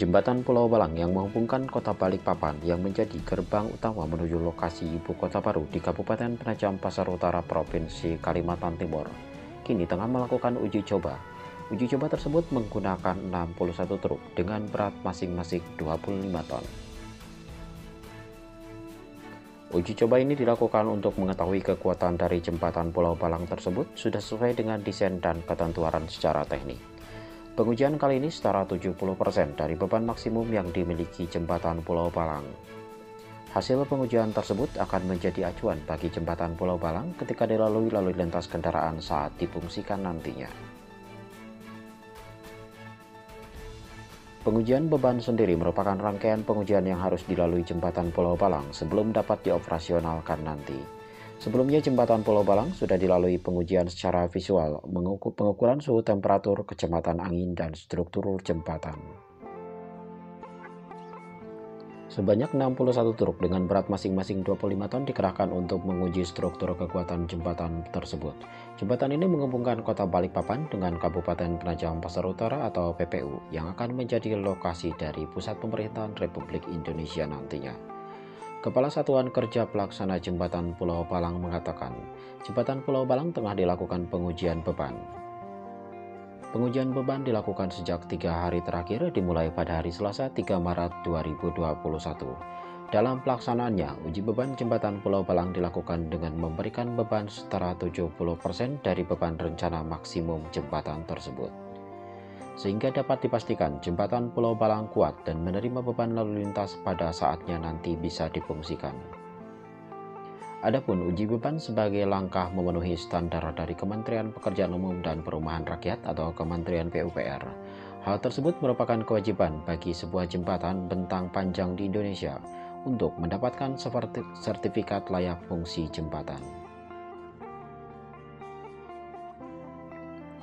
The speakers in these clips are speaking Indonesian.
Jembatan Pulau Balang yang menghubungkan kota Balikpapan yang menjadi gerbang utama menuju lokasi ibu kota baru di Kabupaten Penajam Pasar Utara, Provinsi Kalimantan Timur, kini tengah melakukan uji coba. Uji coba tersebut menggunakan 61 truk dengan berat masing-masing 25 ton. Uji coba ini dilakukan untuk mengetahui kekuatan dari jembatan Pulau Balang tersebut sudah sesuai dengan desain dan ketentuan secara teknik. Pengujian kali ini setara 70% dari beban maksimum yang dimiliki jembatan Pulau Balang. Hasil pengujian tersebut akan menjadi acuan bagi jembatan Pulau Balang ketika dilalui lalu lintas kendaraan saat difungsikan nantinya. Pengujian beban sendiri merupakan rangkaian pengujian yang harus dilalui jembatan Pulau Balang sebelum dapat dioperasionalkan nanti. Sebelumnya jembatan Pulau Balang sudah dilalui pengujian secara visual, pengukuran suhu temperatur, kecepatan angin, dan struktur jembatan. Sebanyak 61 truk dengan berat masing-masing 25 ton dikerahkan untuk menguji struktur kekuatan jembatan tersebut. Jembatan ini menghubungkan kota Balikpapan dengan Kabupaten Penajam Pasar Utara atau PPU yang akan menjadi lokasi dari pusat pemerintahan Republik Indonesia nantinya. Kepala Satuan Kerja Pelaksana Jembatan Pulau Balang mengatakan, Jembatan Pulau Balang tengah dilakukan pengujian beban. Pengujian beban dilakukan sejak 3 hari terakhir dimulai pada hari Selasa 3 Maret 2021. Dalam pelaksanaannya, uji beban jembatan Pulau Balang dilakukan dengan memberikan beban setara 70% dari beban rencana maksimum jembatan tersebut. Sehingga dapat dipastikan jembatan Pulau Balang kuat dan menerima beban lalu lintas pada saatnya nanti bisa difungsikan. Adapun uji beban sebagai langkah memenuhi standar dari Kementerian Pekerjaan Umum dan Perumahan Rakyat atau Kementerian PUPR. Hal tersebut merupakan kewajiban bagi sebuah jembatan bentang panjang di Indonesia untuk mendapatkan sertifikat layak fungsi jembatan.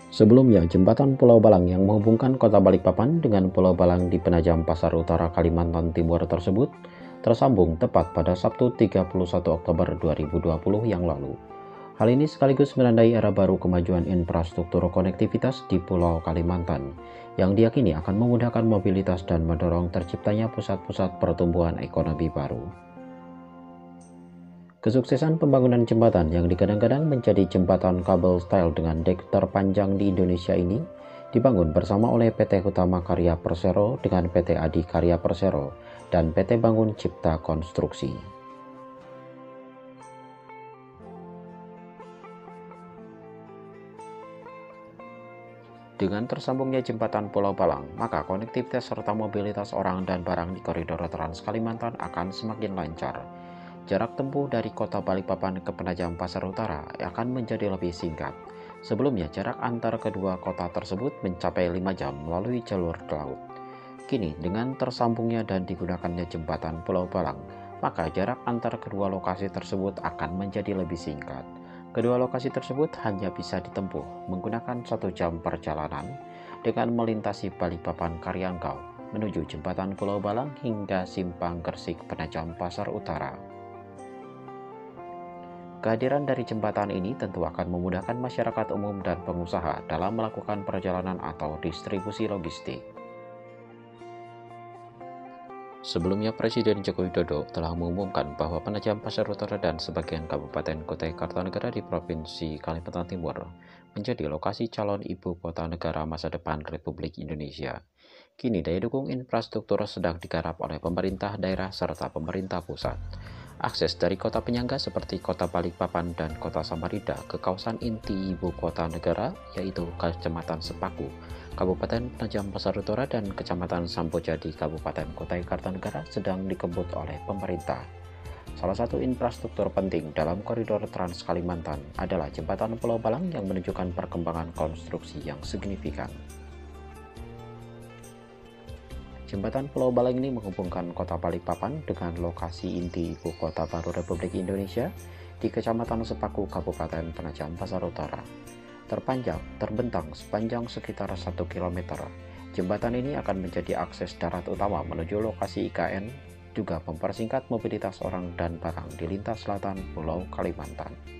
Sebelumnya, jembatan Pulau Balang yang menghubungkan kota Balikpapan dengan Pulau Balang di Penajam Pasar Utara, Kalimantan Timur tersebut tersambung tepat pada Sabtu 31 Oktober 2020 yang lalu. Hal ini sekaligus menandai era baru kemajuan infrastruktur konektivitas di Pulau Kalimantan yang diyakini akan memudahkan mobilitas dan mendorong terciptanya pusat-pusat pertumbuhan ekonomi baru. Kesuksesan pembangunan jembatan yang digadang-gadang menjadi jembatan kabel style dengan dek terpanjang di Indonesia ini dibangun bersama oleh PT Hutama Karya Persero dengan PT Adi Karya Persero dan PT Bangun Cipta Konstruksi. Dengan tersambungnya jembatan Pulau Balang, maka konektivitas serta mobilitas orang dan barang di koridor Trans Kalimantan akan semakin lancar. Jarak tempuh dari kota Balikpapan ke Penajam Pasar Utara akan menjadi lebih singkat. Sebelumnya, jarak antar kedua kota tersebut mencapai 5 jam melalui jalur laut. Kini, dengan tersambungnya dan digunakannya jembatan Pulau Balang, maka jarak antar kedua lokasi tersebut akan menjadi lebih singkat. Kedua lokasi tersebut hanya bisa ditempuh menggunakan 1 jam perjalanan dengan melintasi Balikpapan Karyangkau menuju jembatan Pulau Balang hingga Simpang Gersik Penajam Pasar Utara. Kehadiran dari jembatan ini tentu akan memudahkan masyarakat umum dan pengusaha dalam melakukan perjalanan atau distribusi logistik. Sebelumnya, Presiden Joko Widodo telah mengumumkan bahwa Penajam Pasar Utara dan sebagian Kabupaten Kutai Kartanegara di Provinsi Kalimantan Timur menjadi lokasi calon ibu kota negara masa depan Republik Indonesia. Kini daya dukung infrastruktur sedang digarap oleh pemerintah daerah serta pemerintah pusat. Akses dari kota penyangga seperti kota Balikpapan dan kota Samarinda ke kawasan inti ibu kota negara yaitu Kecamatan Sepaku, Kabupaten Penajam Pasar Utara dan Kecamatan Sampojadi, Kabupaten Kutai Kartanegara sedang dikebut oleh pemerintah. Salah satu infrastruktur penting dalam koridor Trans Kalimantan adalah jembatan Pulau Balang yang menunjukkan perkembangan konstruksi yang signifikan. Jembatan Pulau Balang ini menghubungkan kota Balikpapan dengan lokasi inti ibu kota baru Republik Indonesia di Kecamatan Sepaku, Kabupaten Penajam Pasar Utara. Terbentang sepanjang sekitar 1 km. Jembatan ini akan menjadi akses darat utama menuju lokasi IKN, juga mempersingkat mobilitas orang dan barang di lintas selatan Pulau Kalimantan.